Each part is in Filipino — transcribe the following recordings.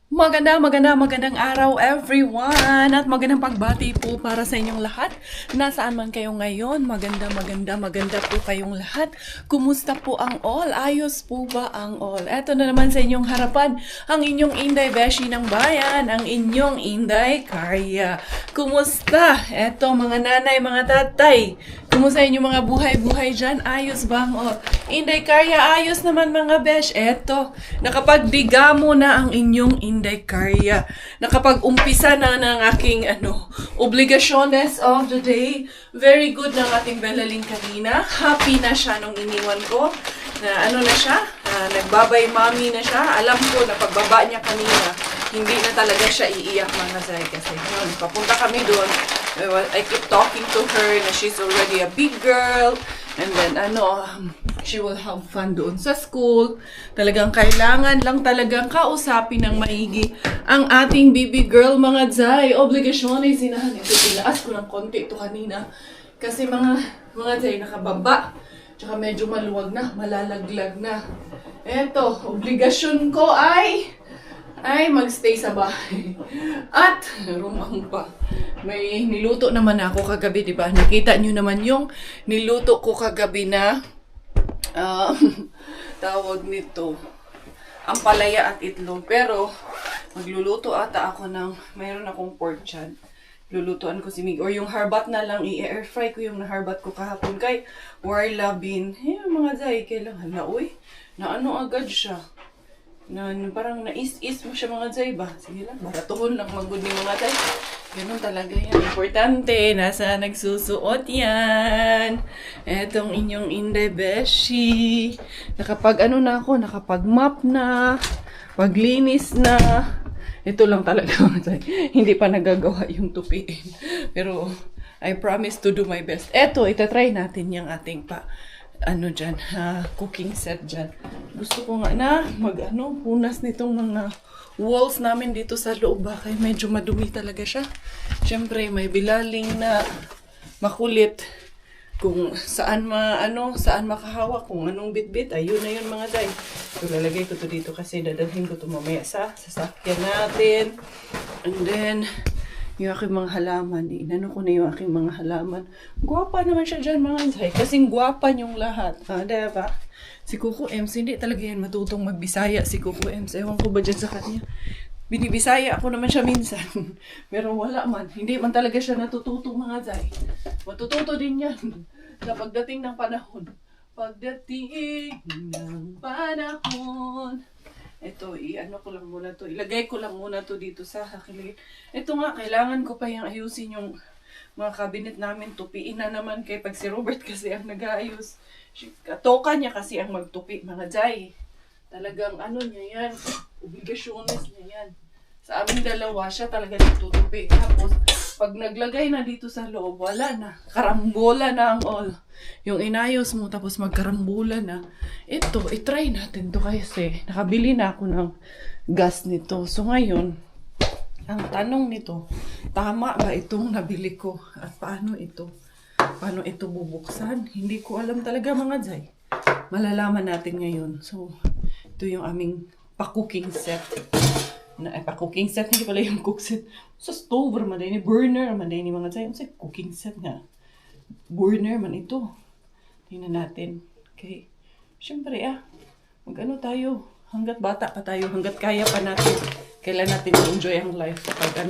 Magandang araw everyone at magandang pagbati po para sa inyong lahat. Nasaan man kayo ngayon, maganda po kayong lahat. Kumusta po ang all? Ayos po ba ang all? Eto na naman sa inyong harapan, ang inyong Inday Beshi ng Bayan, ang inyong Inday Karya. Kumusta? Eto mga nanay, mga tatay, kumusta inyong mga buhay-buhay dyan? Ayos ba ang all? Inday Karya, ayos naman mga besh. Eto, nakapagdigamo na ang inyong Inday Karya. Nakapag-umpisa na ng aking obligasyones of the day. Very good ng ating Belaling kanina. Happy na siya nung iniwan ko. Na na siya? Nagbabay mommy na siya. Alam ko na pagbaba niya kanina, hindi na talaga siya iiyak mga zay. Kasi yun, papunta kami doon. I keep talking to her na she's already a big girl. And then she will have fun doon sa school. Talagang kailangan lang talagang kausapin ng maigi ang ating baby girl mga zay. Obligasyon ay sinahan. Ito, tinaas ko ng konti ito kanina. Kasi mga zay nakababa. Tsaka medyo maluwag na, malalaglag na. Eto, obligasyon ko ay magstay sa bahay. At rumang pa. May niluto naman ako kagabi, di ba? Nakita nyo naman yung niluto ko kagabi na tawag nito ampalaya at itlog. Pero magluluto ata ako ng mayroon akong pork chan. Lulutuan ko si Mig or yung harbat na lang i-air fry ko yung naharbat ko kahapon kay Warla Bean. Mga zay, kailangan na na agad siya. Parang nais-is mo siya mga zay ba? Sige lang, baratuhon lang magod ni mga zay. Ganun talaga yan. Importante, nasa nagsusuot yan. Etong inyong Inday Beshi. Nakapag nakapag-map na, paglinis na. Ito lang talaga mga zay. Hindi pa nagagawa yung tupiin. Pero I promise to do my best. Eto, itatry natin yung ating cooking set dyan. Gusto ko nga na punas nitong mga walls namin dito sa loob. Kaya medyo madumi talaga siya. Siyempre, may bilaling na makulit. Kung saan saan makahawak, kung anong bitbit, ayun na yun mga day. So, lalagay ko to dito kasi dadalhin ko to mamaya sa sasakyan natin. And then, yung aking mga halaman, inano ko na yung aking mga halaman. Guwapa naman siya dyan mga day. Kasing guwapa niyong lahat. Diba? Si Kuko Ems, hindi talaga yan matutong magbisaya si Kuko Ems. Ewan ko ba dyan sa kanya. Binibisaya ako naman siya minsan. Pero wala man. Hindi man talaga siya natututong mga day. Matututo din yan sa pagdating ng panahon. Pagdating ng panahon. Ito, ko lang muna to. Ilagay ko lang muna to dito sa akin. Ito nga, kailangan ko pa yung ayusin yung mga cabinet namin. Tupiin na naman kay pag si Robert kasi ang nag-aayos. Katoka niya kasi ang magtupi, mga jay. Talagang niya yan. Obligasyones niya yan. Sa aming dalawa, siya talaga nagtutupi. Tapos, pag naglagay na dito sa loob, wala na. Karambola na ang all. Yung inayos mo, tapos magkarambola na. Ito, itry natin to kasi nakabili na ako ng gas nito. So ngayon, ang tanong nito, tama ba itong nabili ko? At paano ito? Paano ito bubuksan? Hindi ko alam talaga mga jay. Malalaman natin ngayon. So, ito yung aming pa-cooking set. Pa-cooking set, hindi pala yung cook set. Sa stove man din, burner man din mga jay. Sa cooking set nga. Burner man ito. Tingnan natin. Okay. Siyempre tayo. Hanggat bata pa tayo, hanggat kaya pa natin. Kailan natin enjoy ang life. Kapag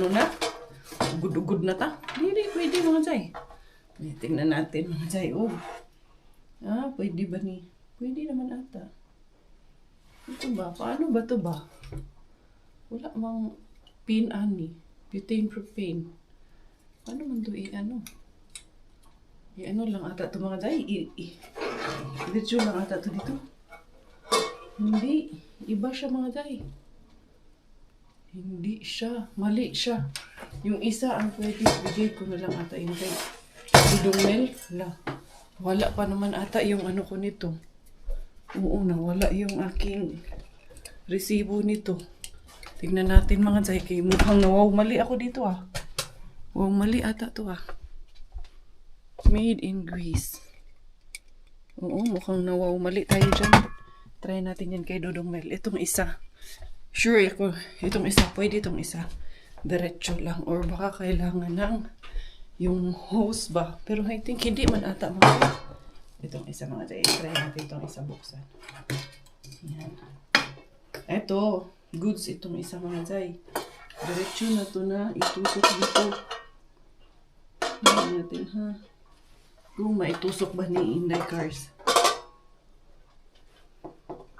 ugod-ugod na ta. Hindi, pwede mga jay. Tingnan natin mga jay. Pwede ba ni? Pwede naman ata. Ito ba? Paano ba ito ba? Wala mang pin butane propane. Paano man ito lang ata ito mga jay. Video lang ata ito dito. Hindi. Iba siya mga jay. Hindi siya. Mali siya. Yung isa ang pwede. Bigay ko na lang ata yun kay Dudong Wala pa naman ata yung ko nito. Oo na. Wala yung aking resibo nito. Tignan natin mga jay. Kay mukhang mali ako dito Wow, mali ata to Made in Greece. Oo, mukhang mali tayo dyan. Try natin yan kay Dodong Mel. Itong isa. sure ako, itong isa, pwede itong isa. Diretso lang. Or baka kailangan ng yung hose ba. Pero I think hindi man ata mga itong isa mga day. Try natin itong isa buksan. Yan. Eto, goods itong isa mga day. Diretso na to na itusok dito. Yan natin ha. Kung maitusok ba ni Inday Cars.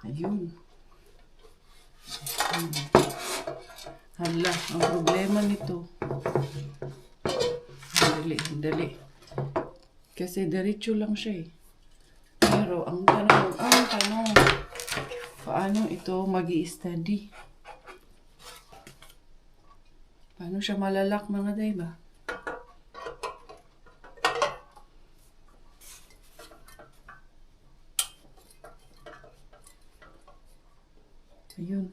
Ayun. Hala, ang problema nito. Dali. Kasi diretso lang siya eh. Pero ang tanong, paano ito mag-i-study? Paano siya malalak mga day ba? Ayun.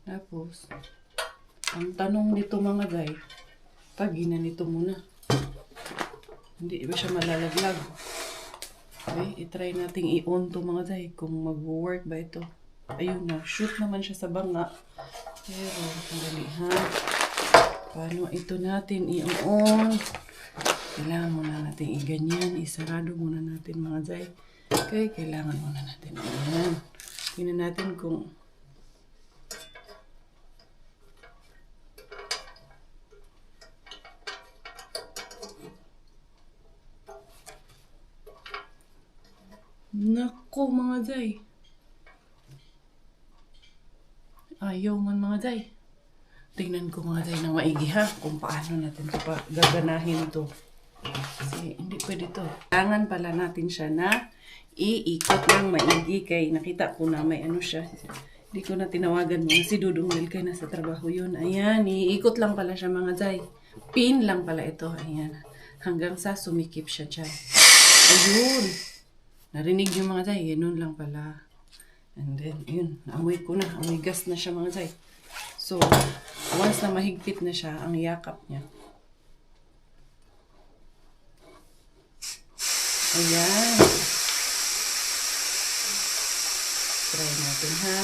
Tapos, ang tanong nito mga day, pag ginanito muna, hindi ba siya malalaglag? Okay, itry nating i-on to mga day kung mag-work ba ito. Ayun na, shoot naman siya sa banga. Pero, dali ha. Paano ito natin i-on? Kailangan muna natin i-ganyan. Isarado muna natin mga day. Okay, kailangan muna natin. Ayan. Tingnan natin kung Nako mga day. Ayaw man mga day. Tingnan ko mga day ng maigi ha. Kung paano natin ito pa gaganahin ito. Kasi hindi pwede ito. Kailangan pala natin siya na iikot ng maigi. Kay nakita ko na may ano siya. Hindi ko na tinawagan mo. Si Dudong dahil kayo nasa trabaho yun. Ayan. Iikot lang pala siya mga day. Pin lang pala ito. Ayan. Hanggang sa sumikip siya dyan. Ayun. Narinig yung mga day. Ganun lang pala. And then, yun. Naamoy ko na. Amoy gas na siya mga day. So, once na mahigpit na siya, ang yakap niya. Ayan. Try natin ha.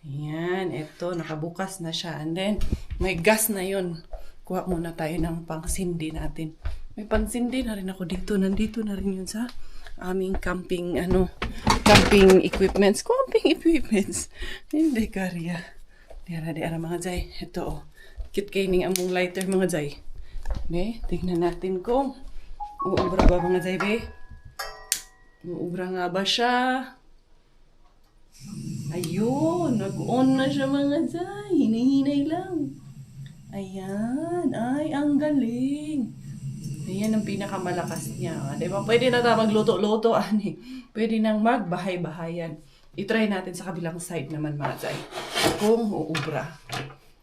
Ayan. Ito, nakabukas na siya. And then, may gas na yun. Kuha muna tayo ng pangsindi natin. May pangsindi na rin ako dito. Nandito na rin yun sa aming camping equipments. Hindi karya. Di ara mga jay. Ito oh. Cute kayo ning among lighter mga jay. Be, tignan natin kung uubra ba mga jay be. Uubra nga ba siya? Ayun, nag-on na siya mga jay. Hinahinay lang. Ayan, ay ang galing. Ayan ang pinakamalakas niya. Diba? Pwede na tayo magluto-luto. Pwede nang magbahay-bahayan. I-try natin sa kabilang side naman mga jay. Kung uubra.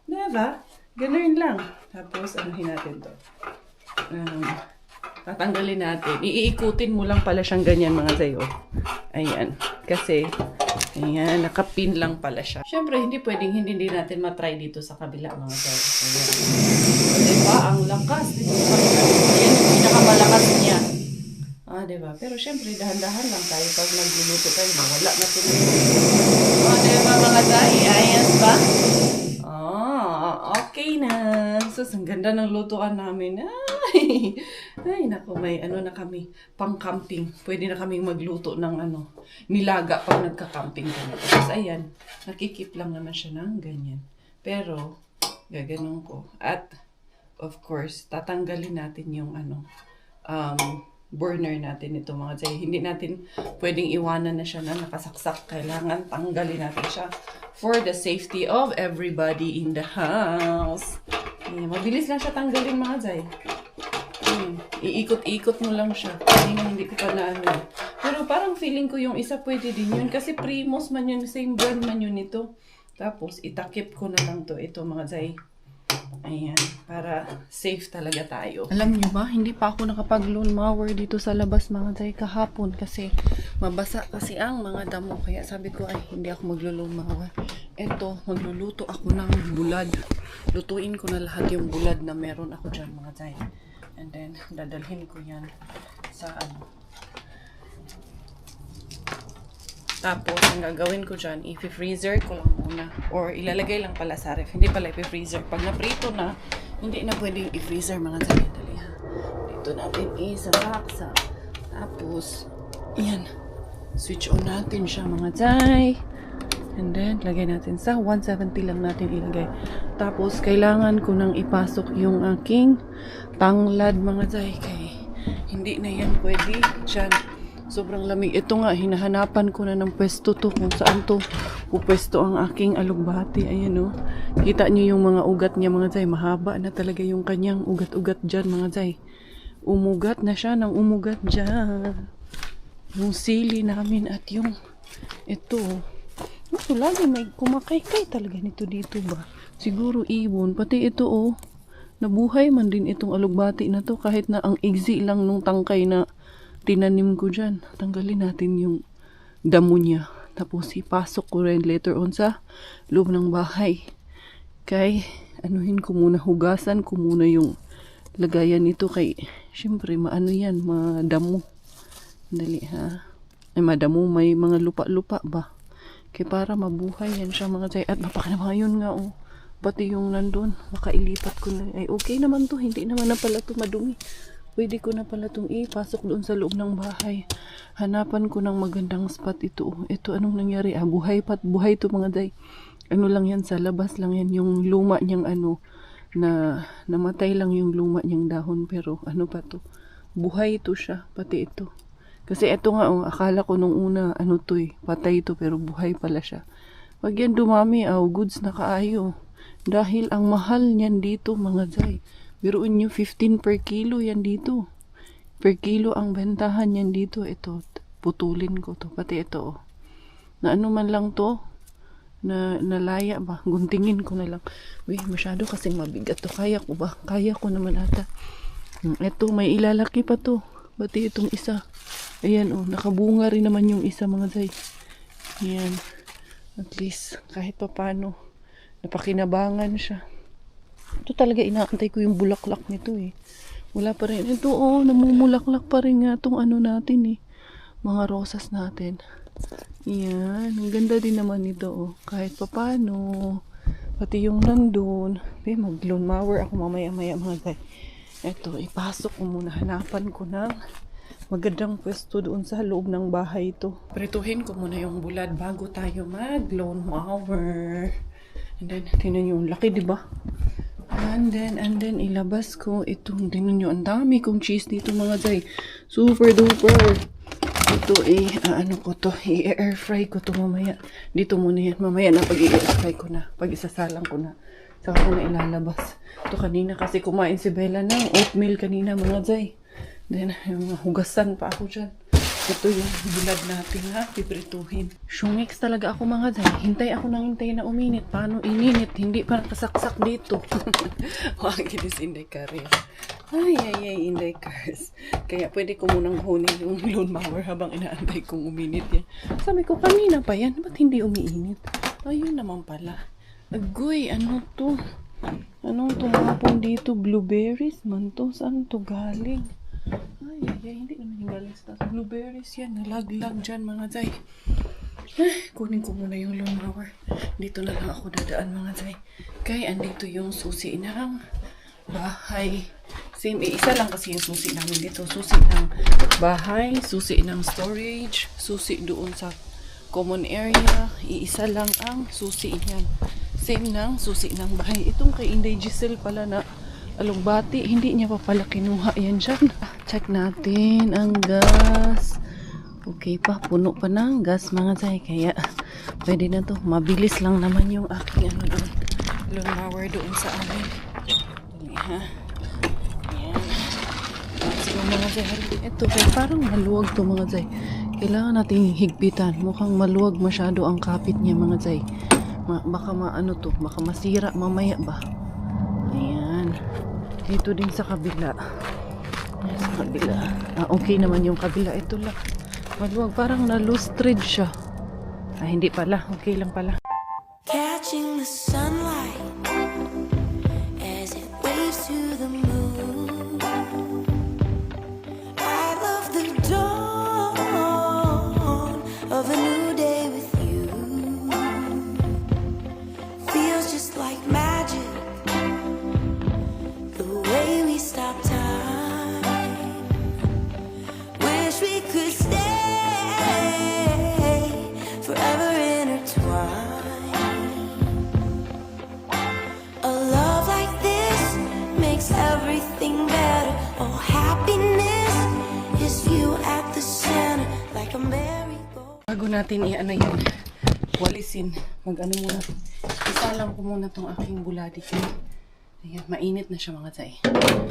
Diba? Ganun lang. Tapos, anuhin natin to. Tatanggalin natin. Iikutin mo lang pala siyang ganyan mga jay. Oh. Ayan. Kasi, ayan, nakapin lang pala siya. Siyempre, hindi pwedeng hindi natin matry dito sa kabila mga jay. Ayan. Diba? Ang lakas. Ayan yung pinakamalakas niya. Diba? Pero syempre, dahan-dahan lang tayo pag nagluluto tayo. Wala na ito. Diba mga jay? Ayos ba? Okay na. So, ang ganda ng lutuan namin. Ay, naku, may ano na kami, pang-camping. Pwede na kaming magluto ng nilaga pag nagka-camping kami. Tapos, ayan, nakikip lang naman siya ng ganyan. Pero, gaganon ko. At, of course, tatanggalin natin yung burner natin ito mga jay. Hindi natin pwedeng iwanan na siya na nakasaksak. Kailangan tanggalin natin siya for the safety of everybody in the house. Mabilis lang siya tanggalin mga jay. Iikot-ikot mo lang siya. Hindi ko pa na Pero parang feeling ko yung isa pwede din yun. Kasi Primos man yun. Same brand man yun ito. Tapos itakip ko na lang to. Ito mga jay. Ayan. Para safe talaga tayo. Alam nyo ba? Hindi pa ako nakapag-lawn mower dito sa labas mga jay kahapon. Kasi mabasa kasi ang mga damo. Kaya sabi ko ay hindi ako maglo-lawn mower. Ito, magluluto ako ng bulad. Lutuin ko na lahat yung bulad na meron ako dyan mga jay. And then, dadalhin ko yan sa ano. Tapos, ang gagawin ko dyan, i-freezer ko lang muna. Or ilalagay lang pala sa ref. Hindi pala i-freezer. Pag naprito na, hindi na pwedeng i-freezer mga dyan. Dali ha. Dito natin isa-baksa. Tapos, yan. Switch on natin siya mga jay. And then, lagay natin sa 170 lang natin ilagay. Tapos, kailangan ko nang ipasok yung aking tanglad mga jay. Kaya, hindi na yan pwede dyan. Sobrang lamig. Ito nga, hinahanapan ko na ng pwesto to. Kung saan to pupwesto ang aking alugbati. Ayan o. Kita nyo yung mga ugat niya mga jay. Mahaba na talaga yung kanyang ugat-ugat dyan mga jay. Umugat na siya ng umugat dyan. Yung sili namin at yung ito. Ito lagi may kumakaykay talaga nito dito ba. Siguro ibon. Pati ito oh. Nabuhay man din itong alugbati na to. Kahit na ang igzi lang nung tangkay na tinanim ko dyan. Tanggalin natin yung damo niya. Tapos ipasok ko rin later on sa loob ng bahay. Kay anuhin ko muna, hugasan ko muna yung lagayan nito kay syempre maano yan, madamo. Dali ha. Ay madamo, may mga lupa-lupa ba. Kay para mabuhay yan siya mga jay. At mapakanabayon nga oh. Pati yung nandun, makailipat ko na. Ay okay naman to, hindi naman na pala to madumi. Pwede ko na pala itong ipasok doon sa loob ng bahay. Hanapan ko ng magandang spot ito. Ito anong nangyari? Buhay to mga day. Ano lang yan, sa labas lang yan. Yung luma niyang ano, na namatay lang yung luma niyang dahon. Pero ano pa to? Buhay to siya, pati ito. Kasi ito nga, akala ko nung una, ano to patay to, pero buhay pala siya. Pag yan dumami, goods na kaayo. Dahil ang mahal niyan dito mga day. Biruin nyo, 15 per kilo yan dito. Per kilo ang bentahan yan dito. Ito, putulin ko to. Pati ito, na ano man lang to, na nalaya ba? Guntingin ko na lang. Uy, masyado kasing mabigat to. Kaya ko ba? Kaya ko naman ata. Ito, may ilalaki pa to. Pati itong isa. Ayan, nakabunga rin naman yung isa mga zay. Ayan. At least, kahit pa paano, napakinabangan siya. Ito talaga inaantay ko yung bulaklak nito Wala pa rin. Ito namumulaklak pa rin nga itong ano natin mga rosas natin. Yan. Ang ganda din naman ito Kahit pa paano. Pati yung nandun. Mag-lawn mower ako mamaya-maya mga guys. Ito, ipasok ko muna. Hanapan ko ng magandang pwesto doon sa loob ng bahay ito. Prituhin ko muna yung bulad bago tayo mag-lawn mower. And then, tingnan yung laki, diba? And then, ilabas ko itong, tingnan nyo, ang dami kong cheese dito mga jay. Super duper. Ito ano ko to, i-air fry ko to mamaya. Dito muna yan, mamaya na pag i-air fry ko na, pag isasalang ko na. Saka ko na ilalabas. Ito kanina kasi kumain si Bella ng oatmeal kanina mga jay. Then, yung hugasan pa ako dyan. Ito yung bulad natin piprituhin. Shungix talaga ako mga day. Hintay ako nang hintay na uminit. Paano ininit? Hindi pa nakasaksak dito. Wag inis inday kare. Ay, inday kars. Kaya pwede ko munang hunin yung lawn mower habang inaantay kong uminit yan. Sabi ko, kanina pa yan. Ba't hindi umiinit? Ayun naman pala. Agoy, ano to? Ano tumapon dito? Blueberries man to? Saan to galing? Ay, hindi naman yung galing sa taas. Blueberries yan, nalaglag dyan mga zay. Kunin ko muna yung lawn mower. Dito na lang ako dadaan mga zay. Kaya andito yung susi ng bahay. Same, isa lang kasi yung susi namin dito. Susi ng bahay, susi ng storage, susi doon sa common area. Iisa lang ang susi niyan. Same ng susi ng bahay. Itong kay Inday Giselle pala na alugbati, hindi niya pa pala kinuha yan dyan. Check natin ang gas. Okay pa, puno pa ng gas mga zay. Kaya pwede na to. Mabilis lang naman yung aking ano doon. Lawn mower doon sa amin. Ayan. So mga zay, ito kaya parang maluwag to mga zay. Kailangan natin higpitan. Mukhang maluwag masyado ang kapit niya mga zay. Baka maano to, baka masira mamaya ba. Ayan. Dito din sa kabila. Sa kabila. Okay naman yung kabila. Ito lang. Maluwag. Parang na-loose thread siya. Hindi pala. Okay lang pala. Catching the sunlight as it waves to the moon. wish we could stay forever intertwined. A love like this makes everything better. Oh, happiness is you at the center like a merry-go. Bago natin i-ano yan, walisin, mag-ano muna. Isalang ko muna tong aking buladi. Ayan, mainit na siya mga tay.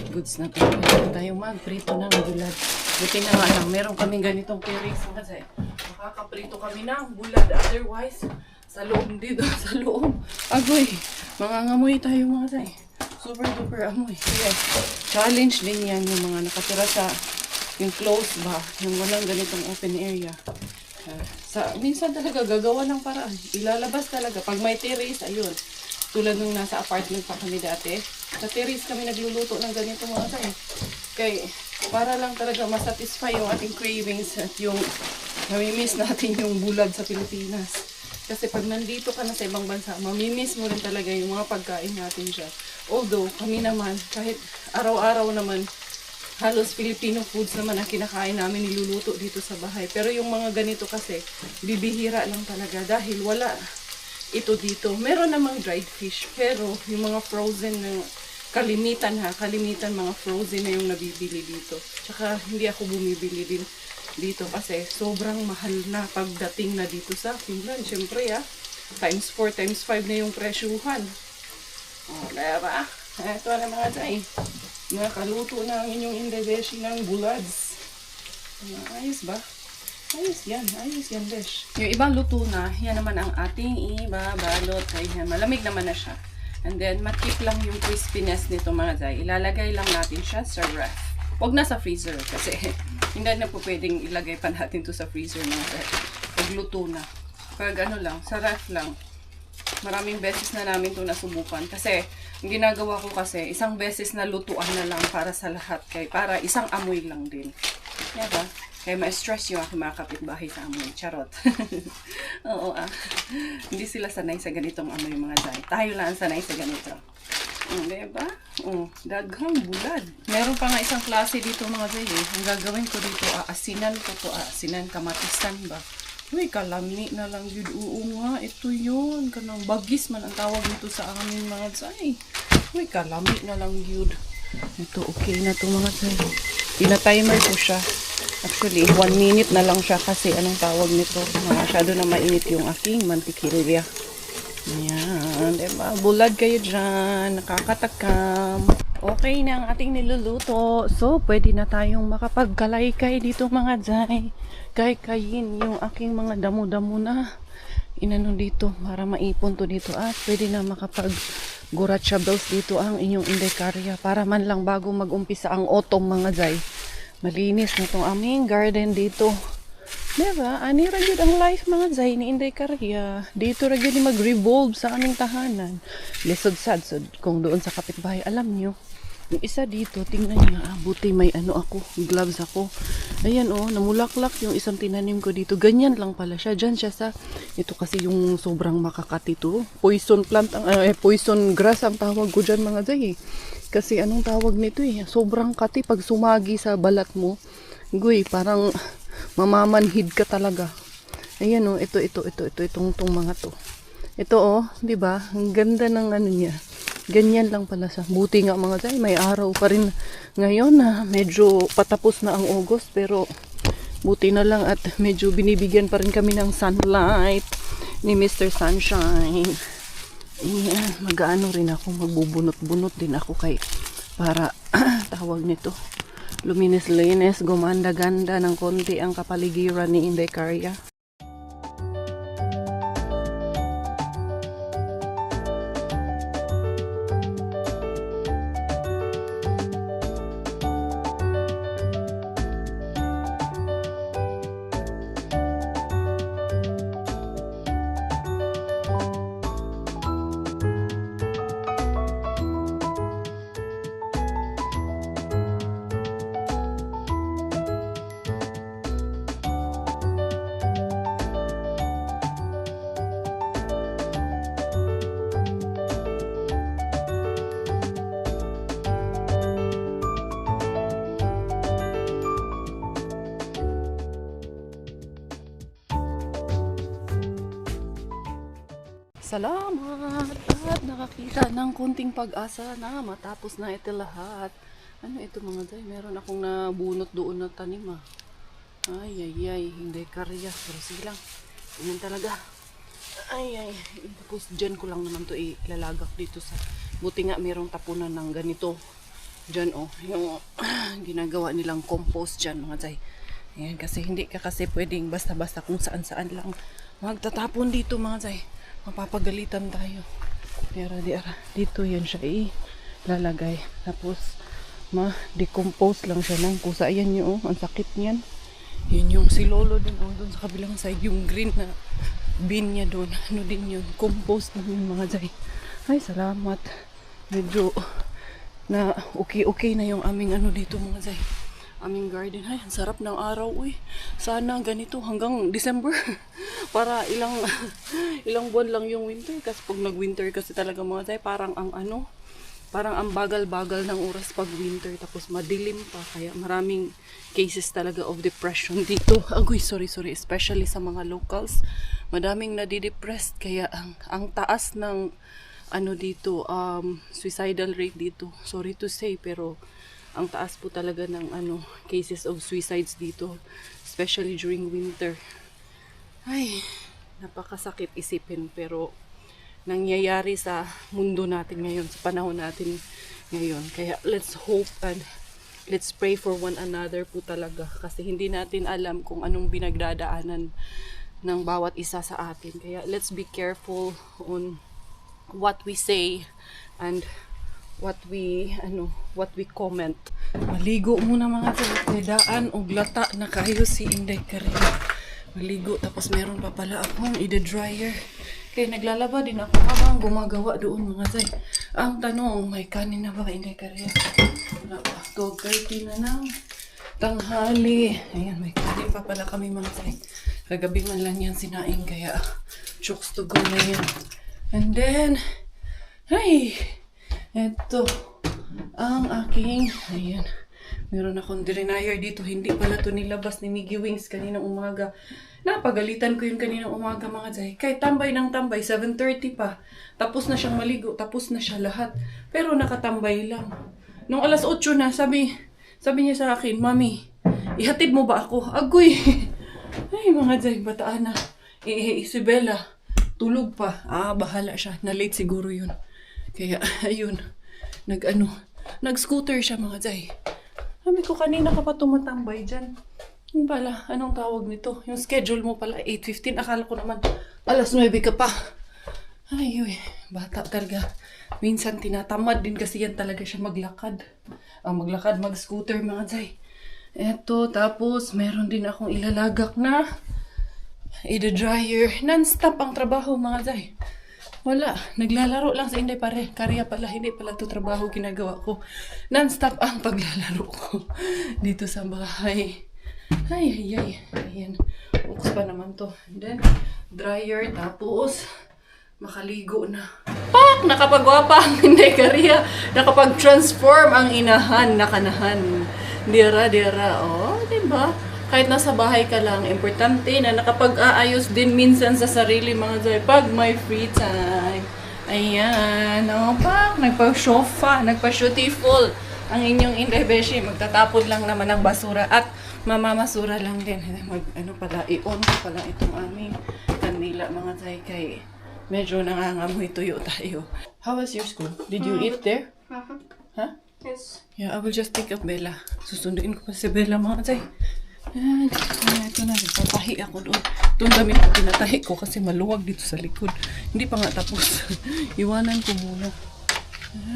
Goods na to. Pwede tayo mag-prito ng bulad. Buti na nga lang, meron kaming ganitong carries mga tay. Makakaprito kami ng bulad. Otherwise, sa loob dito, sa loob. Agoy, mangangamoy tayo mga tay. Super duper amoy. Kaya, challenge din yan yung mga nakatira sa yung close ba, yung walang ganitong open area. Minsan talaga gagawa ng paraan. Ilalabas talaga. Pag may terrace, ayun. Tulad nung nasa apartment pa kami dati. Sa terrace kami nagluluto ng ganito mga tayo. Kaya para lang talaga masatisfy yung ating cravings at yung mamimiss natin yung bulad sa Pilipinas. Kasi pag nandito ka na sa ibang bansa, mamimiss mo rin talaga yung mga pagkain natin dyan. Although kami naman, kahit araw-araw naman, halos Filipino foods naman ang kinakain namin, niluluto dito sa bahay. Pero yung mga ganito kasi, bibihira lang talaga dahil wala ito dito. Meron namang dried fish, pero yung mga frozen na kalimitan mga frozen na yung nabibili dito. Tsaka hindi ako bumibili din dito kasi sobrang mahal na pagdating na dito sa Finland. Siyempre times 4, times 5 na yung presyuhan. O, diba? Ito na mga tay. Nakaluto na ang inyong indebeshi ng bulads. Ayos ba? Ayos yan, besh. Yung ibang luto na, yan naman ang ating ibabalot. Kaya malamig naman na siya. And then, makip lang yung crispiness nito mga day. Ilalagay lang natin siya sa ref. Huwag na sa freezer kasi hindi na po pwedeng ilagay pa natin to sa freezer mga day. Pag luto na. Pag ano lang, sa ref lang. Maraming beses na namin ito nasubukan. Kasi, ang ginagawa ko kasi, isang beses na lutuan na lang para sa lahat. Kaya para isang amoy lang din. Diba? Kaya ma-stress yung aking mga kapitbahay sa amoy. Charot. Oo Hindi sila sanay sa ganitong amoy mga day. Tayo lang sanay sa ganito. Diba? Daghang bulad. Meron pa nga isang klase dito mga day. Ang gagawin ko dito, aasinan ko to. Aasinan kamatisan ba? Uy, kalami na lang yun. Oo nga, ito yun. Kanang bagis man ang tawag nito sa amin mga day. Uy, kalami na lang yun. Ito, okay na to mga day. Tina-timer ko siya. Actually, 1 minute na lang siya kasi anong tawag nito. Masyado na mainit yung aking mantikilya. Ayan, diba? Bulad kayo dyan. Nakakatakam. Okay na ang ating niluluto. So, pwede na tayong makapagkalaykay dito mga day. Kayin yung aking mga damo-damo na inano dito para maipon to dito at pwede na makapag gurachables dito ang inyong indekarya para man lang bago mag-umpisa ang autumn mga day. Malinis na itong aming garden dito. Diba? Ani ra gyud ang life mga day ni Inday Karya. Dito ra gyud mag-revolve sa aming tahanan. Lisod sad kung doon sa kapitbahay. Alam nyo, yung isa dito, tingnan nyo, buti may gloves ako. Ayan namulaklak yung isang tinanim ko dito. Ganyan lang pala siya. Diyan siya sa, ito kasi yung sobrang makakati to. Poison plant, poison grass ang tawag ko dyan mga day. Kasi anong tawag nito sobrang kati pag sumagi sa balat mo. Guy, parang mamamanhid ka talaga. Ayan itong mga to. Ito di ba? Ang ganda ng niya. Ganyan lang pala sa. Buti nga mga day, may araw pa rin ngayon na medyo patapos na ang August pero buti na lang at medyo binibigyan pa rin kami ng sunlight ni Mr. Sunshine. Ayan, mag-ano rin ako, magbubunot-bunot din ako para tawag nito. Luminis-linis, gumanda-ganda ng konti ang kapaligiran ni Inday Karya. Salamat at nakakita ng konting pag-asa na matapos na ito lahat. Ano ito mga day? Meron akong nabunot doon na tanim ah. Ay, hindi karya. Pero sige lang. Ganyan talaga. Ay. Tapos dyan ko lang naman to ilalagak dito sa... Buti nga merong tapunan ng ganito. Dyan oh. Yung ginagawa nilang compost dyan mga day. Ayan, kasi hindi ka kasi pwedeng basta-basta kung saan-saan lang magtatapon dito mga day. Mapapagalitan tayo. Pero dito yan siya ilalagay. Tapos ma-decompose lang siya ng kusa. Ayan yun oh. Ang sakit niyan. Yun yung si Lolo din oh, doon sa kabilang side, yung green na bin niya doon. Ano din yun, compost na yun mga day. Ay, salamat. Medyo na okay na yung aming ano dito mga day. Aming garden. Ay, ang sarap ng araw. Uy, sana ganito hanggang December. Para ilang buwan lang yung winter. Kasi pag nag-winter kasi talaga mga day, parang ang bagal-bagal ng oras pag winter, tapos madilim pa, kaya maraming cases talaga of depression dito. Agoy, sorry, especially sa mga locals. Madaming nadidepressed, kaya ang taas ng dito, suicidal rate dito. Sorry to say, pero ang taas po talaga ng cases of suicides dito, especially during winter. Ay, napakasakit isipin, pero nangyayari sa mundo natin ngayon, sa panahon natin ngayon. Kaya let's hope and let's pray for one another po talaga. Kasi hindi natin alam kung anong binagdadaanan ng bawat isa sa atin. Kaya let's be careful on what we say and what we comment. Maligo muna mga daan o glata na kayo si Inday Karina. Maligo, tapos meron pa pala akong ida-dryer. Kaya naglalaba din ako habang gumagawa doon mga day. Ang tanong, may kanin na ba Inday Karina? Wala pa. 12:30 na ng tanghali. Ayan, may kanin pa pala kami mga day. Kagabi man lang yan sinaing, kaya chokes to go na yan. And then, eto ang aking, ayan, meron akong dryer dito. Hindi pala to nilabas ni Miggy Wings kaninang umaga. Napagalitan ko yun kaninang umaga mga day. Kahit tambay ng tambay, 7:30 pa. Tapos na siyang maligo, tapos na siya lahat. Pero nakatambay lang. Nung alas 8 na, sabi niya sa akin, Mami, ihatid mo ba ako? Agoy! Ay mga day, bataan na. Si Bella, tulog pa. Bahala siya. Na-late siguro yun. Kaya, ayun. Nag-scooter siya mga day. Sabi ko, kanina ka pa tumatambay dyan. Yung pala, anong tawag nito? Yung schedule mo pala, 8:15. Akala ko naman, alas 9 ka pa. Ay, bata talaga. Minsan tinatamad din kasi yan talaga siya maglakad. Mag-scooter mga day. Eto, tapos meron din akong ilalagak na ida-dryer. Non-stop ang trabaho mga day. Wala, naglalaro lang sa Inday Karya pala, hindi pala to trabaho ginagawa ko. Non-stop ang paglalaro ko dito sa bahay. Ayan. Uks pa naman to. And then, dryer, tapos makaligo na. Pak! Nakapagwapa ang Inday Karya. Nakapag-transform ang inahan na kanahan. Dira. Oh, diba? Kahit nasa bahay ka lang, importante na nakapag-aayos din minsan sa sarili mga day pag may free time. Ayan, pak, nagpa-shootiful ang inyong Inday Beshi. Magtatapon lang naman ng basura at mamamasura lang din. I-on ko pala itong aming kanila mga day kay medyo nangangamoy tuyo tayo. How was your school? Did you eat there? Huh? Yes. Yeah, I will just take up Bella. Susunduin ko pa si Bella mga day. Ayan, ito na, nagpatahi ako doon. Doon damit ko, pinatahi ko kasi maluwag dito sa likod. Hindi pa nga tapos. Iwanan ko muna.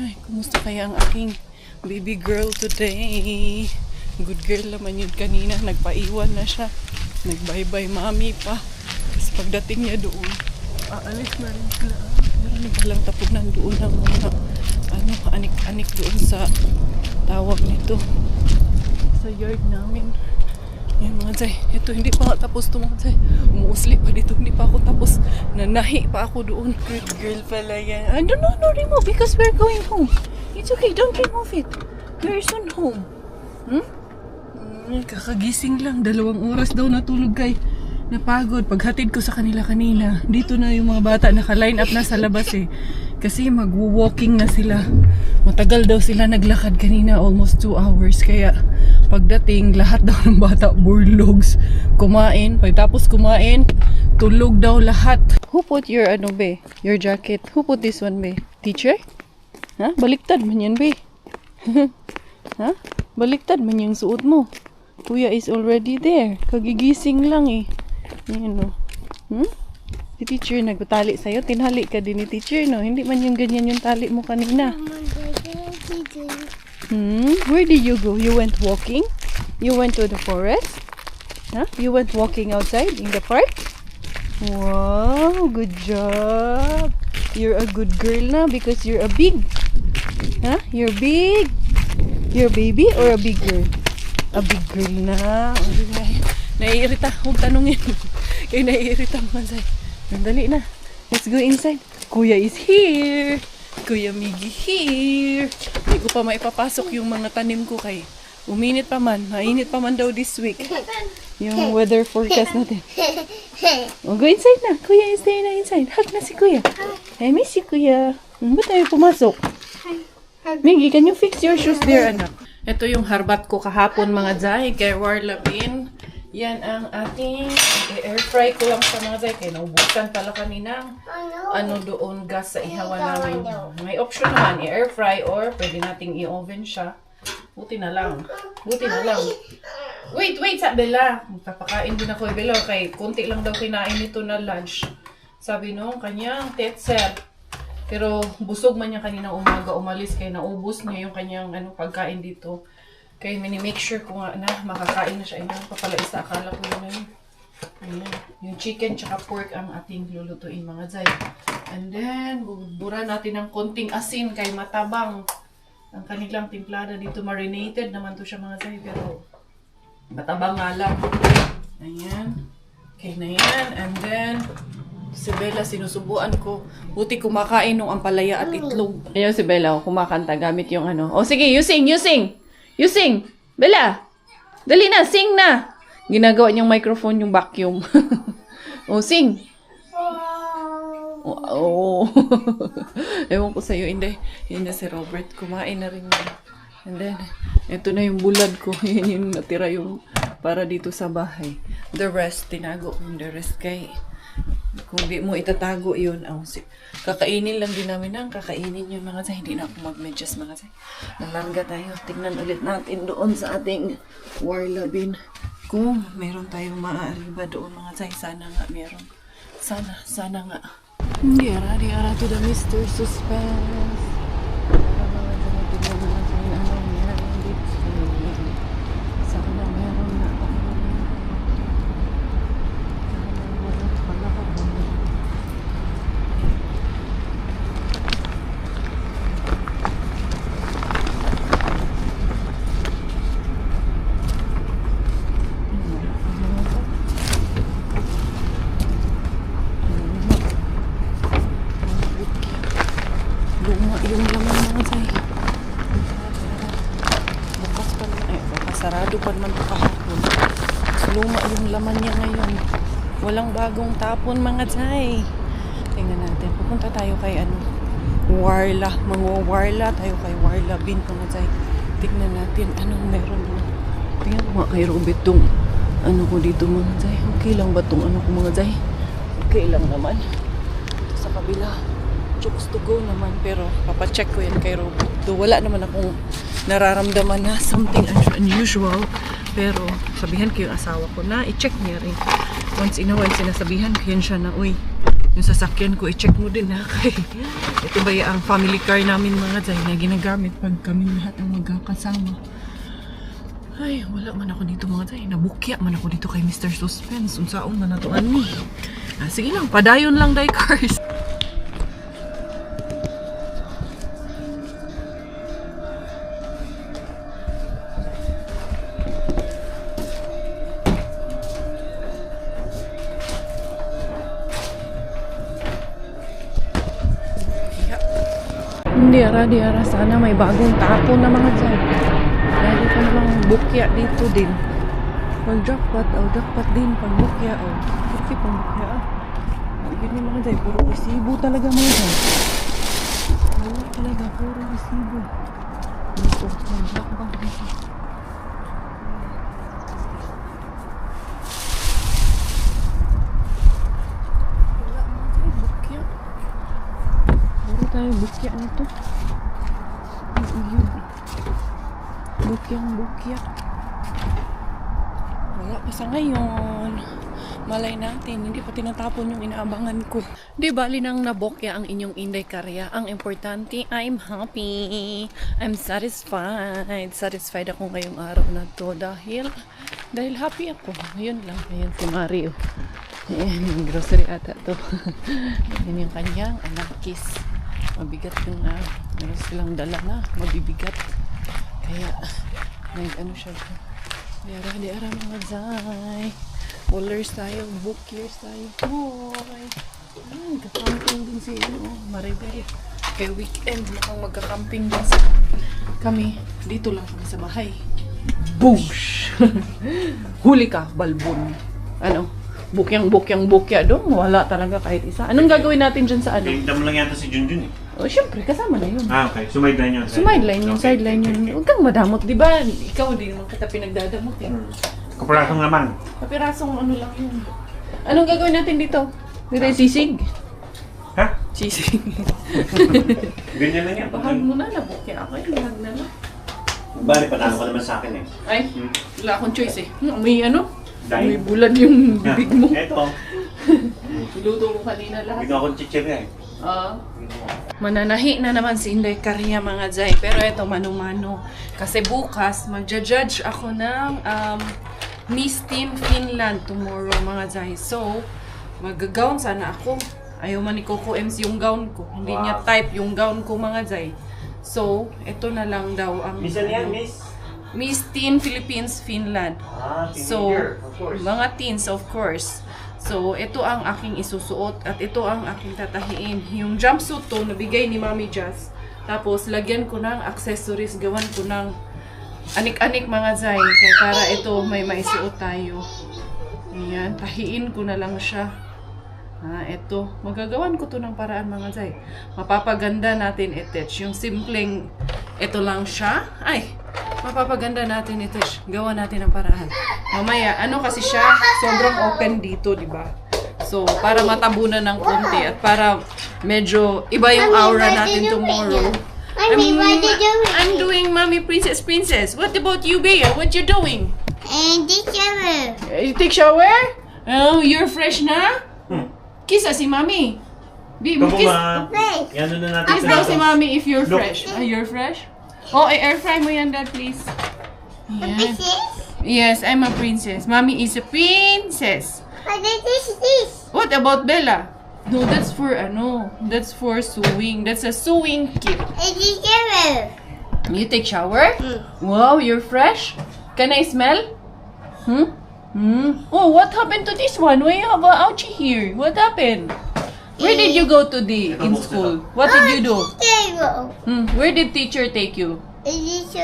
Ay, kumusta kaya ang aking baby girl today? Good girl naman yun kanina. Nagpaiwan na siya. Nag-bye-bye mami pa. Kasi pagdating niya doon, aalis na rin sila. Meron palang tapunan doon ng mga anik-anik doon sa tawag nito. Sa yard namin. Yan mga day, ito hindi pa nga tapos ito mga day. Umuusli pa dito, hindi pa ako tapos. Nanahi pa ako doon. Good girl pala yan. No, remove because we're going home. It's okay, don't remove it. We're soon home. Kakagising lang, 2 oras daw natulog kay Napagod. Paghatid ko sa kanila kanina, dito na yung mga bata naka-line up na sa labas eh. Kasi mag-walking na sila. Matagal daw sila naglakad kanina, almost 2 hours. Kaya pagdating, lahat daw ng bata burlogs. Kumain. Pagtapos kumain, tulog daw lahat. Who put your your jacket? Who put this one, be? Teacher? Ha? Baliktad man yan, be. Ha? Baliktad man yung suot mo. Kuya is already there. Kagigising lang eh. Yan o. Si teacher nagtali sa'yo. Tinhali ka din ni teacher, no? Hindi man yung ganyan yung tali mo kanina. Where did you go? You went walking? You went to the forest? Huh? You went walking outside in the park? Wow, good job. You're a good girl na because you're a big. Huh? You're big. You're a baby or a big girl? A big girl na. Naiirita. Huwag tanungin. Kaya naiirita mga say. Dali na. Let's go inside. Kuya is here. Kuya Miggy here. Hindi ko pa maipapasok yung mga tanim ko kay uminit pa man. Mainit pa man daw this week. Yung weather forecast natin. Oh, go inside na. Kuya is there na inside. Hug na si Kuya. I miss you, Kuya. Ba't tayo pumasok? Miggy, can you fix your shoes there, anak? Ito yung harbat ko kahapon mga zay kay Warlabin. Yan ang ating i-air fry ko lang sa mga zay. Kaya naubusan pala kanina doon gas sa ihawan namin. May option naman i-air fry or pwede nating i-oven siya. Buti na lang. Buti na lang. Wait sa Bella. Magpapakain din ako Bella kay konti lang daw kinain nito na lunch. Sabi nung kanyang tetser. Pero busog man niya kanina umaga umalis kaya naubos niya yung kanyang pagkain dito. Kaya mini-make sure ko nga na makakain na siya. Ayun pa pala isa. Akala ko yun. Ayan. Yung chicken tsaka pork ang ating lulutuin mga zay. And then, bubura natin ng konting asin kay matabang. Ang kanilang timplada dito marinated naman to siya mga zay. Pero matabang nga lang. Ayan. Okay na yan. And then, si Bella, sinusubuan ko. Buti kumakain nung ampalaya at itlog. Ayun si Bella, kumakanta gamit yung Oh, sige, you sing! You sing! Bella! Dali na, sing na! Ginagawa niyang microphone yung vacuum. Oh, sing! Oh. Ewan ko sa'yo, hindi si Robert. Kumain na rin yun. And then, ito na yung bulad ko. Yan yung natira yung para dito sa bahay. The rest, tinago ko yung the rest kay kung di mo itatago yun, kakainin lang din namin kakainin yun mga zay. Hindi na ako mag-medyas mga zay. Nalarga tayo. Tingnan ulit natin doon sa ating Warlabin. Kung meron tayong maaariba doon mga zay. Sana nga meron. Sana nga. Di ara to the Mr. Suspense. Sana meron na ako. Yung laman mga zay. Bukas pa naman. Sarado pa naman ito kahapon. Luma yung laman niya ngayon. Walang bagong tapon mga zay. Tingnan natin. Pupunta tayo kay Warla. Warla tayo kay Warlabin mga zay. Tingnan natin anong meron doon. Tingnan mo kay Robert tong ko dito mga zay. Okay lang ba tong ko mga zay? Okay lang naman. Ito sa kabila. Chokes to go naman pero papacheck ko yan kay Robert. Wala naman akong nararamdaman na something unusual pero sabihan ko yung asawa ko na i-check niya rin. Once in a while sinasabihan ko yan siya na uy, yung sasakyan ko i-check mo din na kay ito ba yung family car namin mga zay na ginagamit pag kami lahat ang magkakasama. Ay, wala man ako dito mga zay. Nabukya man ako dito kay Mr. Suspense. Unsaon man natuan ni. Sige lang, padayon lang day cars. Di ara. Sana may bagong tapon na mga dyan. Lagi pa namang bukya dito din. Pag jackpot, jackpot din. Pag bukya, okay, pag bukya, Hindi mga day, puro resibo talaga mga day. Wala talaga, puro resibo. Ito, mag jackpot dito. Wala mga day, bukya. Puro tayo bukya nito. Yun. Bukyang-bukya. Wala pa sa ngayon. Malay natin, hindi pa tinatapon yung inaabangan ko. Di bali nang nabokya ang inyong Inday Karya. Ang importante, I'm happy. I'm satisfied. Satisfied ako ngayong araw na to dahil happy ako. Yun lang. Ayan si Mario. Ayan, yung grocery ata to. Ayan yung kanyang anakis. Mabigat yung meron silang dala na. Mabibigat. Kaya, ano siya. Di ara mga zay. Bowlers tayo, bookyears tayo. Boy! Magka-camping din si Maribel. Kaya weekend, mukhang magka-camping din sa kami. Dito lang kami sa bahay. Boosh! Huli ka, balbon. Ano? Bukyang-bukya doon. Wala talaga kahit isa. Anong gagawin natin dyan sa ano? Tinta mo lang yata si Junjun eh. Oh, syempre, kasama na yun. Okay. Sumideline yun. Sumideline yun, sideline yun. Huwag kang madamot, di ba? Ikaw, di naman kita pinagdadamot eh. Kaparasong naman. Kapirasong ano lang yun. Anong gagawin natin dito? Dito yung sisig? Ha? Sisig. Ganyan lang yan. Bahag mo na, nabukya ako eh. Bahag na lang. Bali, panalo ka naman sa akin eh. Ay, wala akong choice eh. May ano? Dahil? May bulan yung bibig mo. Eto. Luto mo kanina lahat. Bigyan akong chichirya eh. Mananahi na naman si Inday Karya mga Zay. Pero eto, mano-mano. Kasi bukas, magja-judge ako ng Miss Teen Finland tomorrow mga Zay. So, mag-gown sana ako. Ayaw man ni Coco MC yung gown ko. Hindi niya type yung gown ko mga Zay. So, eto na lang daw ang Miss ano yan, Miss? Miss Teen Philippines Finland. So, Of course. mga teens of course. So, ito ang aking isusuot at ito ang aking tatahiin. Yung jumpsuit to, nabigay ni Mami Jazz. Tapos, lagyan ko ng accessories. Gawan ko ng anik-anik mga Zay. Kaya para ito may maisuot tayo. Ayan, tahiin ko na lang siya. Ito. Magagawan ko to ng paraan mga Zay. Mapapaganda natin i-touch. Yung simpleng, ito lang siya. Ay, mapapaganda natin i-touch. Gawa natin ng paraan. Mamaya, ano kasi siya, sobrang open dito, di ba? So, para matabunan ng konti at para medyo iba yung aura natin tomorrow. I'm doing Mommy Princess. What about you, Bea? What you doing? And this shower. You take shower? Oh, you're fresh na? Kiss si Mommy. Kiss. Yan na natin. Kiss daw si Mommy if you're Look. fresh. You're fresh? Oh, air fry mo yan, Dad, please. Yan. This is? Yes, I'm a princess. Mommy is a princess. What is this? What about Bella? No, that's for that's for sewing. That's a sewing kit. And this shower. You take shower? Wow, you're fresh. Can I smell? Oh, what happened to this one? Why you have a ouchie here? What happened? Where did you go today in school? What did you do? Table. Where did teacher take you? And this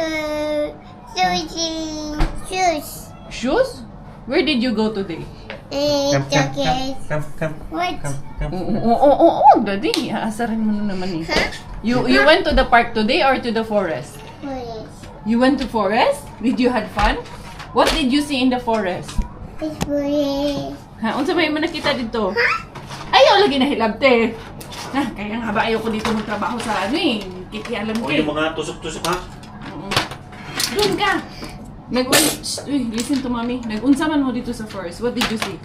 shoes. Shoes? Where did you go today? And jacket. Come. What? Daddy, aasarin mo na naman eh. You went to the park today or to the forest? What? You went to forest? Did you had fun? What did you see in the forest? It's for Unsa may man nakita dito? Ayaw lagi na hilabte. Kaya nga ba ayaw ko dito magtrabaho sa kikialam ko O yung mga tusok-tusok ha? Doon ka! Listen to Mommy. Nag-unsa man mo dito sa forest. What did you see?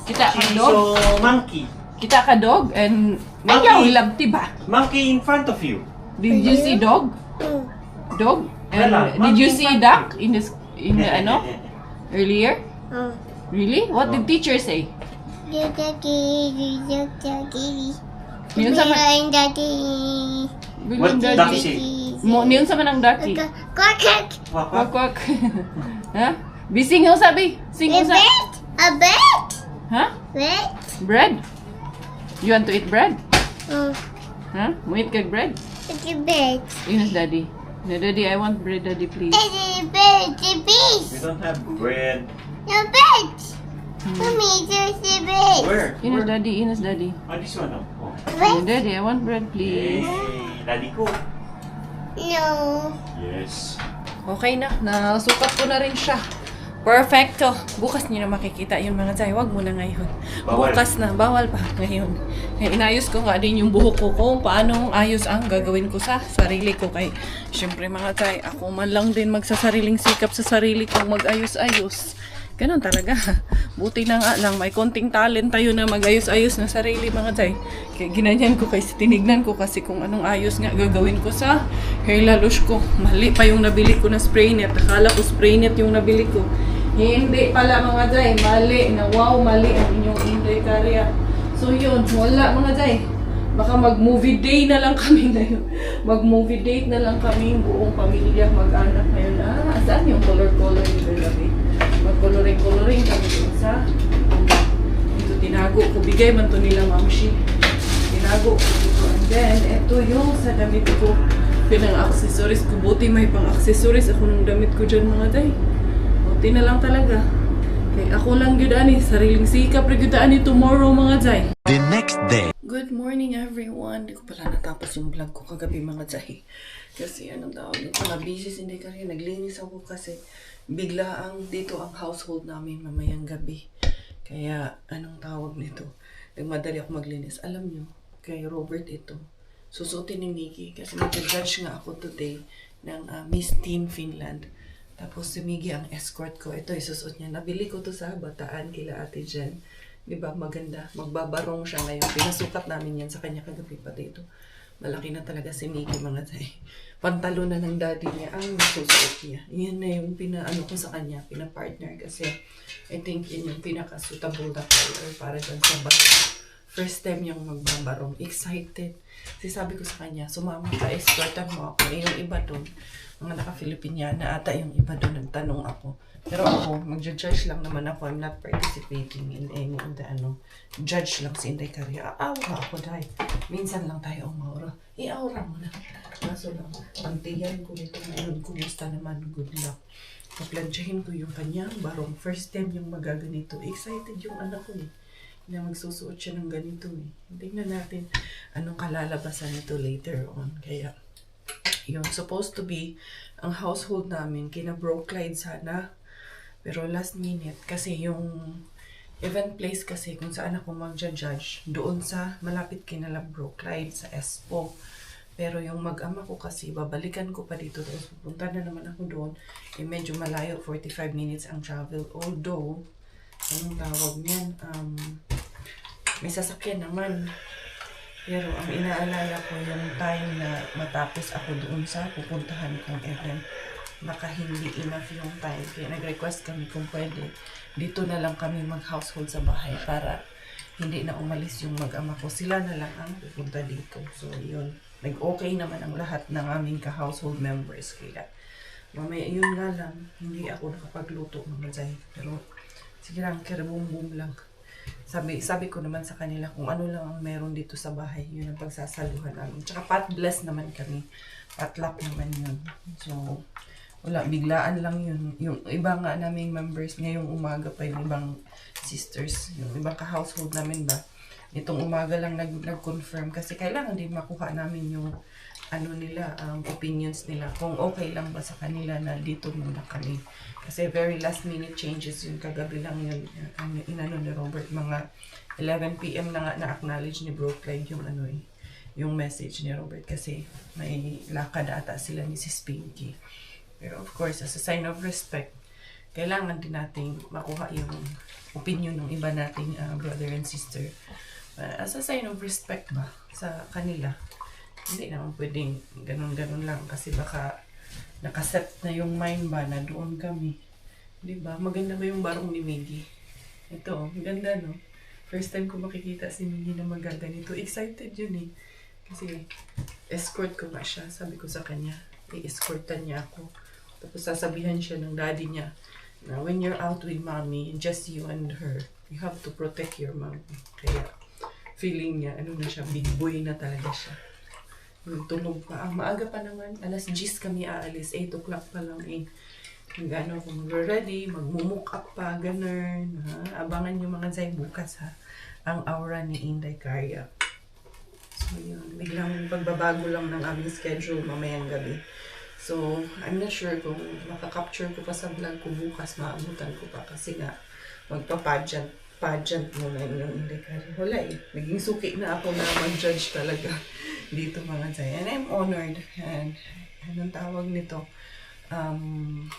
Kita ka dog? So, monkey. Kita ka dog? And Monkey. ayaw hilabte ba? Monkey in front of you. Did you see dog? Dog? And Wala, did you monkey, see monkey. duck in the earlier? Oh. Really? What did teacher say? Yun sa man. What did ducky say? Yun sa man ang ducky. Quack. Kwak kwak. Ha? Bising ho sabi. Sing ho sa. A bet. Ha? Bet. Bread? You want to eat bread? Oh. Ha? Mo eat kag bread? It's a bet. Yun is daddy. No, Daddy, I want bread, Daddy, please. It's a bed, the beach. We don't have bread. The bed. Mommy, there's the bed. Where? Ines, Daddy, Ines, Daddy. Oh, this one. Oh. No, Daddy, I want bread, please. Hey, Daddy ko. No. Yes. Okay na, nasukat ko na rin siya. Perfecto. Bukas niyo na makikita yun mga Zay. Huwag mo na ngayon. Bawal. Bukas na. Bawal pa ngayon. Kaya inayos ko nga din yung buhok ko kung paano ayos ang gagawin ko sa sarili ko. Kaya syempre mga Zay, ako man lang din magsasariling sikap sa sarili kong mag-ayos-ayos. Ganun talaga. Buti na nga lang, may konting talent tayo na mag-ayos-ayos na sarili mga Zay. Kaya ginanyan ko kasi tinignan ko kasi kung anong ayos nga gagawin ko sa hair lalush ko. Mali pa yung nabili ko na spray net. Akala ko spray net yung nabili ko. Hindi pala mga Zay. Mali. Na wow, mali ang inyong Inday Karya. So yun, wala mga Zay. Baka mag-movie day na lang kami ngayon. Mag-movie date na lang kami, buong pamilya, mag-anak ngayon. Saan yung color-color yung gabi? Mag-coloring-coloring kami dun sa ito tinago ko. Bigay man to nila mamshi. Tinago ko dito. And then, ito yung sa damit ko. Pinang-accessories ko. Buti may pang-accessories ako ng damit ko dyan mga Day. Buti na lang talaga. Kaya ako lang yun ani. Sariling sikap rin yun ani tomorrow mga Day. The next day. Good morning everyone. Hindi ko pala natapos yung vlog ko kagabi mga Day. Kasi anong tawag dito. Na-busy hindi ka rin. Naglinis ako kasi bigla ang dito ang household namin mamayang gabi. Kaya anong tawag nito. Nagmadali ako maglinis. Alam nyo, kay Robert ito. Susutin ni Miggy. Kasi mag-judge nga ako today ng Miss Teen Finland. Tapos si Miggy ang escort ko. Ito isusuot niya. Nabili ko to sa Bataan kila Ate Jen. Diba maganda? Magbabarong siya ngayon. Pinasukat namin yan sa kanya kagabi pati ito. Malaki na talaga si Miggy mga Tay. Pantalo na ng daddy niya ang nasusuot niya. Yan na yung pinaano ko sa kanya, pina-partner kasi I think yun yung pinaka-suitable na color para dyan sa bata. First time yung magbabarong. Excited. Kasi sabi ko sa kanya, sumama ka, escortan mo ako. Eh, yung iba doon, mga naka-Filipiniana ata yung iba doon, nagtanong ako. Pero ako, mag-judge lang naman ako. I'm not participating in any of the judge lang si Inday Karya. Aura ako dahil. Minsan lang tayo umaura. I-aura mo na. Kaso lang, pantiyan ko nito ngayon. Kumusta naman? Good luck. Paplansyahin ko yung kanyang barong. First time yung magaganito. Excited yung anak ko eh. Na magsusuot siya ng ganito eh. Tingnan natin anong kalalabasan nito later on. Kaya, yun. Supposed to be ang household namin. Kina-Bro Clyde sana. Pero last minute, kasi yung event place kasi kung saan ako mag-judge, doon sa malapit kinala Bro Clyde sa Espo. Pero yung mag-ama ko kasi, babalikan ko pa dito. Tapos pupunta na naman ako doon. Eh, medyo malayo, 45 minutes ang travel. Although, anong tawag niyan? May sasakyan naman. Pero ang inaalala ko yung time na matapos ako doon sa pupuntahan kong event. Baka hindi enough yung time. Kaya nag-request kami kung pwede. Dito na lang kami mag-household sa bahay para hindi na umalis yung mag-ama ko. Sila na lang ang pupunta dito. So, yun. Nag-okay naman ang lahat ng aming ka-household members. Kaya, mamaya yun nga lang. Hindi ako nakapagluto mga Zay. Pero, sige lang, kirabum-bum lang. Sabi ko naman sa kanila kung ano lang ang meron dito sa bahay. Yun ang pagsasaluhan namin. Tsaka pot-bless naman kami. Potluck naman yun. So, wala, biglaan lang yun. Yung iba nga naming members ngayong umaga pa yung ibang sisters, yung ibang ka-household namin ba, itong umaga lang nag-confirm kasi kailangan din makuha namin yung ano nila, opinions nila, kung okay lang ba sa kanila na dito muna kami. Kasi very last minute changes yun, kagabi lang yun, inano ni Robert, mga 11 PM na nga na-acknowledge ni Bro Clyde yung yung message ni Robert kasi may lakad ata sila ni Sis Pinky. Pero of course, as a sign of respect, kailangan din natin makuha yung opinion ng iba nating brother and sister. As a sign of respect ba sa kanila. Hindi naman pwedeng ganun-ganun lang kasi baka nakaset na yung mind ba na doon kami. Diba? Maganda ba yung barong ni Miggy? Ito, maganda no? First time ko makikita si Miggy na magaganito. Excited yun eh. Kasi escort ko nga siya. Sabi ko sa kanya, i-escortan niya ako. Tapos sasabihan siya ng daddy niya na when you're out with mommy, just you and her, you have to protect your mom. Kaya feeling niya, ano na siya, big boy na talaga siya. Tulog pa. Maaga pa naman. Alas 10 kami aalis. 8 o'clock pa lang eh. Mag-ano ako mag-ready, mag-mook up pa, ganun. Ha? Abangan yung mga Zay bukas ha. Ang aura ni Inday Karya. So yun, biglang pagbabago lang ng aming schedule mamayang gabi. So, I'm not sure kung makaka-capture ko pa sa vlog ko bukas, maabutan ko pa kasi nga magpa-pageant muna yung Inday Karya. Wala eh. Naging suki na ako na mag-judge talaga dito mga Zay. And I'm honored. And anong tawag nito? I'm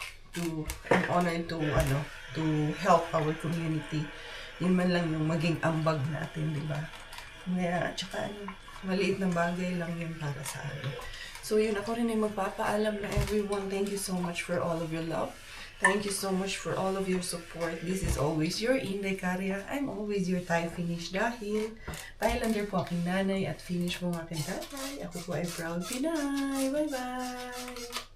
honored to help our community. Yun man lang yung maging ambag natin, di ba? Kaya, tsaka maliit na bagay lang yun para sa akin. So yun, ako rin ay magpapaalam na everyone. Thank you so much for all of your love. Thank you so much for all of your support. This is always your Inday Karya. I'm always your Thai Finish dahil Thailander po aking nanay at Finish po ang aking tatay. Ako po ay proud Pinay. Bye-bye!